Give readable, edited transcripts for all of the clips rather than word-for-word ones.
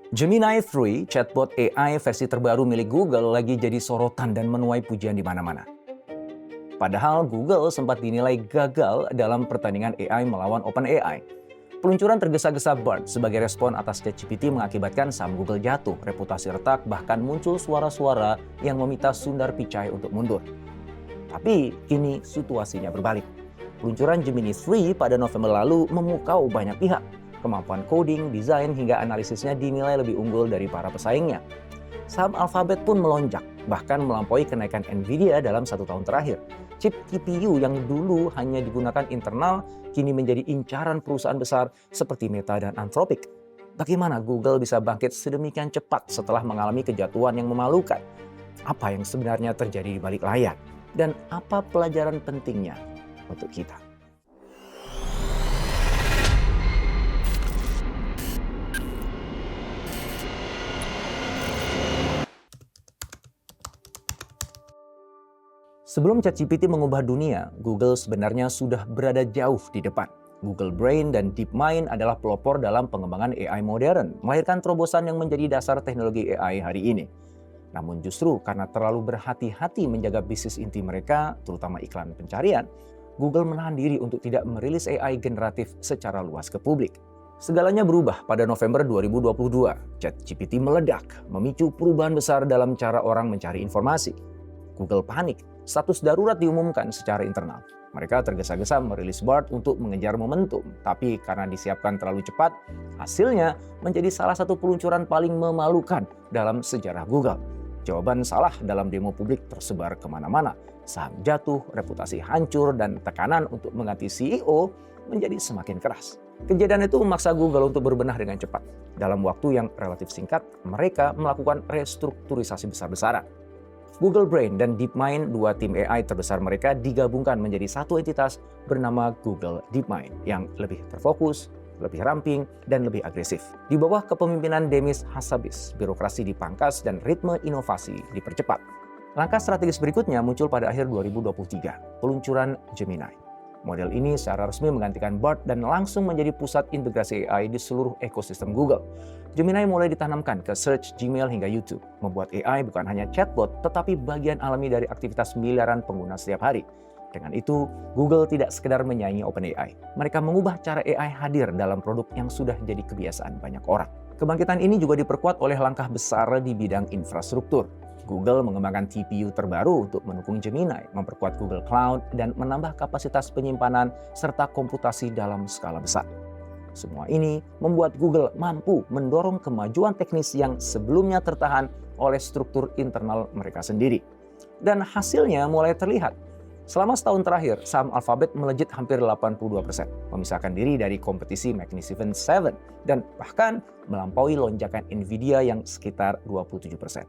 Gemini 3, chatbot AI versi terbaru milik Google, lagi jadi sorotan dan menuai pujian di mana-mana. Padahal Google sempat dinilai gagal dalam pertandingan AI melawan OpenAI. Peluncuran tergesa-gesa BARD sebagai respon atas ChatGPT mengakibatkan saham Google jatuh, reputasi retak, bahkan muncul suara-suara yang meminta Sundar Pichai untuk mundur. Tapi kini situasinya berbalik. Peluncuran Gemini 3 pada November lalu memukau banyak pihak. Kemampuan coding, desain, hingga analisisnya dinilai lebih unggul dari para pesaingnya. Saham Alphabet pun melonjak, bahkan melampaui kenaikan Nvidia dalam 1 tahun terakhir. Chip TPU yang dulu hanya digunakan internal, kini menjadi incaran perusahaan besar seperti Meta dan Anthropic. Bagaimana Google bisa bangkit sedemikian cepat setelah mengalami kejatuhan yang memalukan? Apa yang sebenarnya terjadi di balik layar? Dan apa pelajaran pentingnya untuk kita? Sebelum ChatGPT mengubah dunia, Google sebenarnya sudah berada jauh di depan. Google Brain dan DeepMind adalah pelopor dalam pengembangan AI modern, melahirkan terobosan yang menjadi dasar teknologi AI hari ini. Namun justru karena terlalu berhati-hati menjaga bisnis inti mereka, terutama iklan pencarian, Google menahan diri untuk tidak merilis AI generatif secara luas ke publik. Segalanya berubah pada November 2022. ChatGPT meledak, memicu perubahan besar dalam cara orang mencari informasi. Google panik, status darurat diumumkan secara internal. Mereka tergesa-gesa merilis BARD untuk mengejar momentum, tapi karena disiapkan terlalu cepat, hasilnya menjadi salah satu peluncuran paling memalukan dalam sejarah Google. Jawaban salah dalam demo publik tersebar kemana-mana. Saham jatuh, reputasi hancur, dan tekanan untuk mengganti CEO menjadi semakin keras. Kejadian itu memaksa Google untuk berbenah dengan cepat. Dalam waktu yang relatif singkat, mereka melakukan restrukturisasi besar-besaran. Google Brain dan DeepMind, dua tim AI terbesar mereka, digabungkan menjadi satu entitas bernama Google DeepMind yang lebih terfokus, lebih ramping, dan lebih agresif. Di bawah kepemimpinan Demis Hassabis, birokrasi dipangkas dan ritme inovasi dipercepat. Langkah strategis berikutnya muncul pada akhir 2023, peluncuran Gemini. Model ini secara resmi menggantikan BARD dan langsung menjadi pusat integrasi AI di seluruh ekosistem Google. Gemini mulai ditanamkan ke Search, Gmail, hingga YouTube, membuat AI bukan hanya chatbot, tetapi bagian alami dari aktivitas miliaran pengguna setiap hari. Dengan itu, Google tidak sekedar menyaingi OpenAI. Mereka mengubah cara AI hadir dalam produk yang sudah jadi kebiasaan banyak orang. Kebangkitan ini juga diperkuat oleh langkah besar di bidang infrastruktur. Google mengembangkan TPU terbaru untuk mendukung Gemini, memperkuat Google Cloud, dan menambah kapasitas penyimpanan serta komputasi dalam skala besar. Semua ini membuat Google mampu mendorong kemajuan teknis yang sebelumnya tertahan oleh struktur internal mereka sendiri. Dan hasilnya mulai terlihat. Selama setahun terakhir, saham Alphabet melejit hampir 82%, memisahkan diri dari kompetisi Magnificent Seven, dan bahkan melampaui lonjakan Nvidia yang sekitar 27%.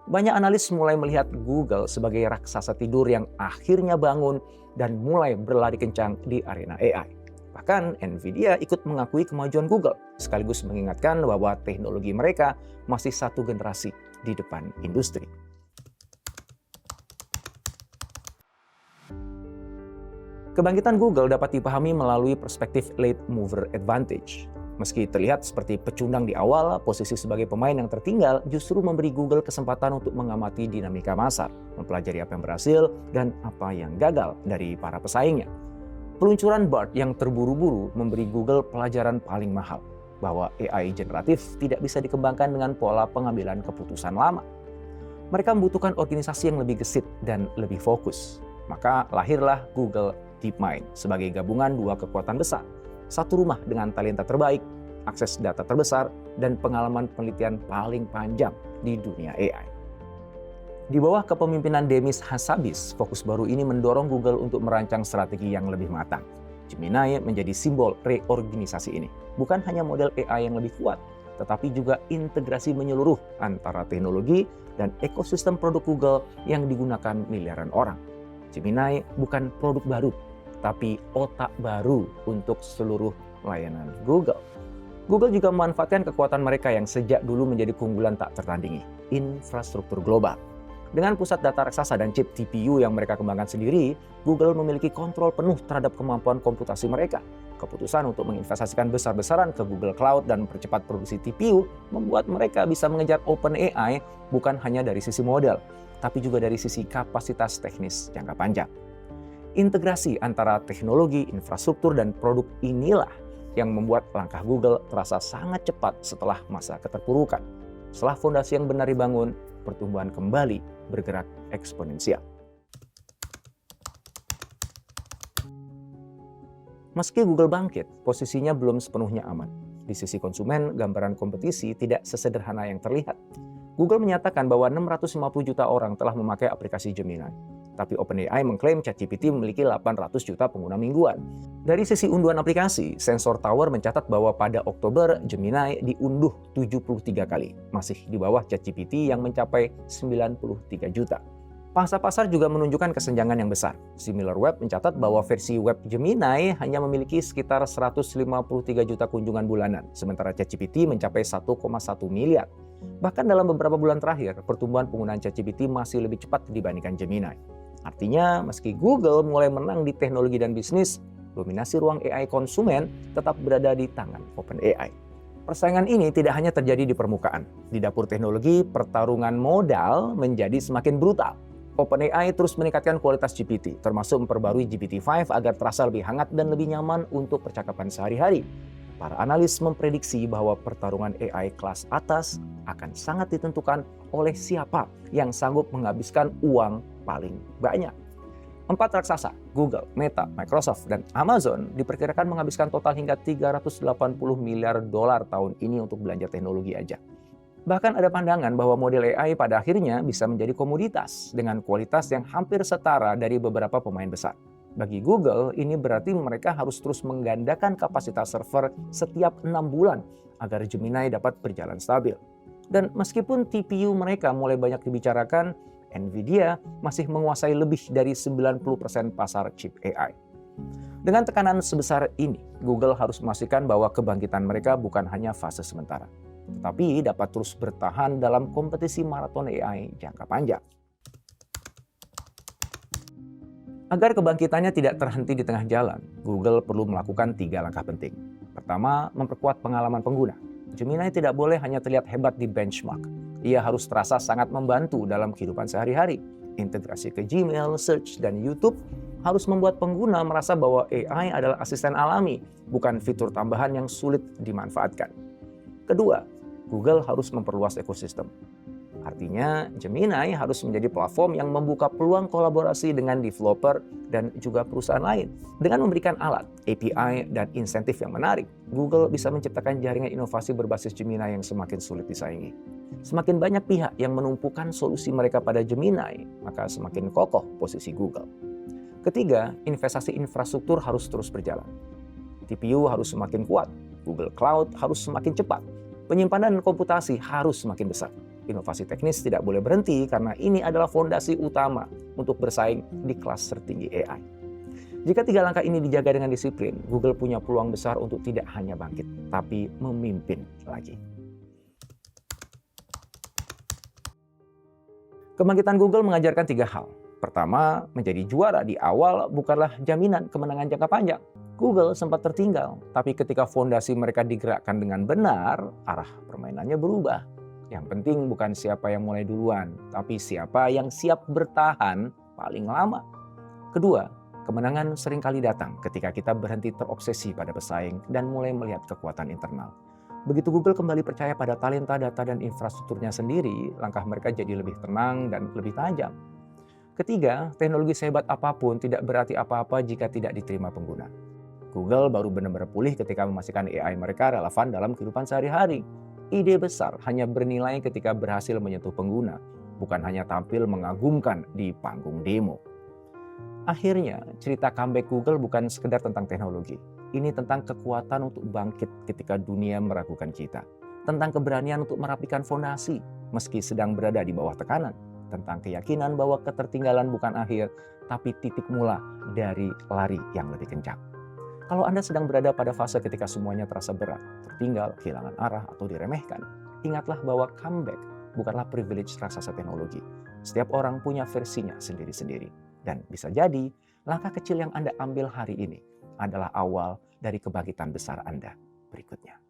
Banyak analis mulai melihat Google sebagai raksasa tidur yang akhirnya bangun dan mulai berlari kencang di arena AI. Bahkan Nvidia ikut mengakui kemajuan Google, sekaligus mengingatkan bahwa teknologi mereka masih satu generasi di depan industri. Kebangkitan Google dapat dipahami melalui perspektif late mover advantage. Meski terlihat seperti pecundang di awal, posisi sebagai pemain yang tertinggal justru memberi Google kesempatan untuk mengamati dinamika pasar, mempelajari apa yang berhasil dan apa yang gagal dari para pesaingnya. Peluncuran BARD yang terburu-buru memberi Google pelajaran paling mahal, bahwa AI generatif tidak bisa dikembangkan dengan pola pengambilan keputusan lama. Mereka membutuhkan organisasi yang lebih gesit dan lebih fokus. Maka lahirlah Google DeepMind sebagai gabungan dua kekuatan besar. Satu rumah dengan talenta terbaik, akses data terbesar, dan pengalaman penelitian paling panjang di dunia AI. Di bawah kepemimpinan Demis Hassabis, fokus baru ini mendorong Google untuk merancang strategi yang lebih matang. Gemini menjadi simbol reorganisasi ini. Bukan hanya model AI yang lebih kuat, tetapi juga integrasi menyeluruh antara teknologi dan ekosistem produk Google yang digunakan miliaran orang. Gemini bukan produk baru, tapi otak baru untuk seluruh layanan Google. Google juga memanfaatkan kekuatan mereka yang sejak dulu menjadi keunggulan tak tertandingi, infrastruktur global. Dengan pusat data raksasa dan chip TPU yang mereka kembangkan sendiri, Google memiliki kontrol penuh terhadap kemampuan komputasi mereka. Keputusan untuk menginvestasikan besar-besaran ke Google Cloud dan mempercepat produksi TPU membuat mereka bisa mengejar OpenAI bukan hanya dari sisi modal, tapi juga dari sisi kapasitas teknis jangka panjang. Integrasi antara teknologi, infrastruktur, dan produk inilah yang membuat langkah Google terasa sangat cepat setelah masa keterpurukan. Setelah fondasi yang benar dibangun, pertumbuhan kembali bergerak eksponensial. Meski Google bangkit, posisinya belum sepenuhnya aman. Di sisi konsumen, gambaran kompetisi tidak sesederhana yang terlihat. Google menyatakan bahwa 650 juta orang telah memakai aplikasi Gemini. Tapi OpenAI mengklaim ChatGPT memiliki 800 juta pengguna mingguan. Dari sisi unduhan aplikasi, Sensor Tower mencatat bahwa pada Oktober, Gemini diunduh 73 kali, masih di bawah ChatGPT yang mencapai 93 juta. Pangsa pasar juga menunjukkan kesenjangan yang besar. SimilarWeb mencatat bahwa versi web Gemini hanya memiliki sekitar 153 juta kunjungan bulanan, sementara ChatGPT mencapai 1,1 miliar. Bahkan dalam beberapa bulan terakhir, pertumbuhan penggunaan ChatGPT masih lebih cepat dibandingkan Gemini. Artinya, meski Google mulai menang di teknologi dan bisnis, dominasi ruang AI konsumen tetap berada di tangan OpenAI. Persaingan ini tidak hanya terjadi di permukaan. Di dapur teknologi, pertarungan modal menjadi semakin brutal. OpenAI terus meningkatkan kualitas GPT, termasuk memperbarui GPT-5 agar terasa lebih hangat dan lebih nyaman untuk percakapan sehari-hari. Para analis memprediksi bahwa pertarungan AI kelas atas akan sangat ditentukan oleh siapa yang sanggup menghabiskan uang paling banyak. 4 raksasa, Google, Meta, Microsoft, dan Amazon diperkirakan menghabiskan total hingga 380 miliar dolar tahun ini untuk belanja teknologi aja. Bahkan ada pandangan bahwa model AI pada akhirnya bisa menjadi komoditas dengan kualitas yang hampir setara dari beberapa pemain besar. Bagi Google, ini berarti mereka harus terus menggandakan kapasitas server setiap 6 bulan agar Gemini dapat berjalan stabil. Dan meskipun TPU mereka mulai banyak dibicarakan, Nvidia masih menguasai lebih dari 90% pasar chip AI. Dengan tekanan sebesar ini, Google harus memastikan bahwa kebangkitan mereka bukan hanya fase sementara, tetapi dapat terus bertahan dalam kompetisi maraton AI jangka panjang. Agar kebangkitannya tidak terhenti di tengah jalan, Google perlu melakukan 3 langkah penting. Pertama, memperkuat pengalaman pengguna. Gemini tidak boleh hanya terlihat hebat di benchmark. Ia harus terasa sangat membantu dalam kehidupan sehari-hari. Integrasi ke Gmail, Search, dan YouTube harus membuat pengguna merasa bahwa AI adalah asisten alami, bukan fitur tambahan yang sulit dimanfaatkan. Kedua, Google harus memperluas ekosistem. Artinya, Gemini harus menjadi platform yang membuka peluang kolaborasi dengan developer dan juga perusahaan lain. Dengan memberikan alat, API, dan insentif yang menarik, Google bisa menciptakan jaringan inovasi berbasis Gemini yang semakin sulit disaingi. Semakin banyak pihak yang menumpukan solusi mereka pada Gemini, maka semakin kokoh posisi Google. Ketiga, investasi infrastruktur harus terus berjalan. TPU harus semakin kuat, Google Cloud harus semakin cepat, penyimpanan dan komputasi harus semakin besar. Inovasi teknis tidak boleh berhenti karena ini adalah fondasi utama untuk bersaing di kelas tertinggi AI. Jika 3 langkah ini dijaga dengan disiplin, Google punya peluang besar untuk tidak hanya bangkit, tapi memimpin lagi. Kebangkitan Google mengajarkan 3 hal. Pertama, menjadi juara di awal bukanlah jaminan kemenangan jangka panjang. Google sempat tertinggal, tapi ketika fondasi mereka digerakkan dengan benar, arah permainannya berubah. Yang penting bukan siapa yang mulai duluan, tapi siapa yang siap bertahan paling lama. Kedua, kemenangan seringkali datang ketika kita berhenti terobsesi pada pesaing dan mulai melihat kekuatan internal. Begitu Google kembali percaya pada talenta, data, dan infrastrukturnya sendiri, langkah mereka jadi lebih tenang dan lebih tajam. Ketiga, teknologi sehebat apapun tidak berarti apa-apa jika tidak diterima pengguna. Google baru benar-benar pulih ketika memastikan AI mereka relevan dalam kehidupan sehari-hari. Ide besar hanya bernilai ketika berhasil menyentuh pengguna, bukan hanya tampil mengagumkan di panggung demo. Akhirnya, cerita comeback Google bukan sekedar tentang teknologi. Ini tentang kekuatan untuk bangkit ketika dunia meragukan kita. Tentang keberanian untuk merapikan fondasi meski sedang berada di bawah tekanan. Tentang keyakinan bahwa ketertinggalan bukan akhir, tapi titik mula dari lari yang lebih kencang. Kalau Anda sedang berada pada fase ketika semuanya terasa berat, tertinggal, kehilangan arah, atau diremehkan, ingatlah bahwa comeback bukanlah privilege raksasa teknologi. Setiap orang punya versinya sendiri-sendiri. Dan bisa jadi, langkah kecil yang Anda ambil hari ini adalah awal dari kebangkitan besar Anda berikutnya.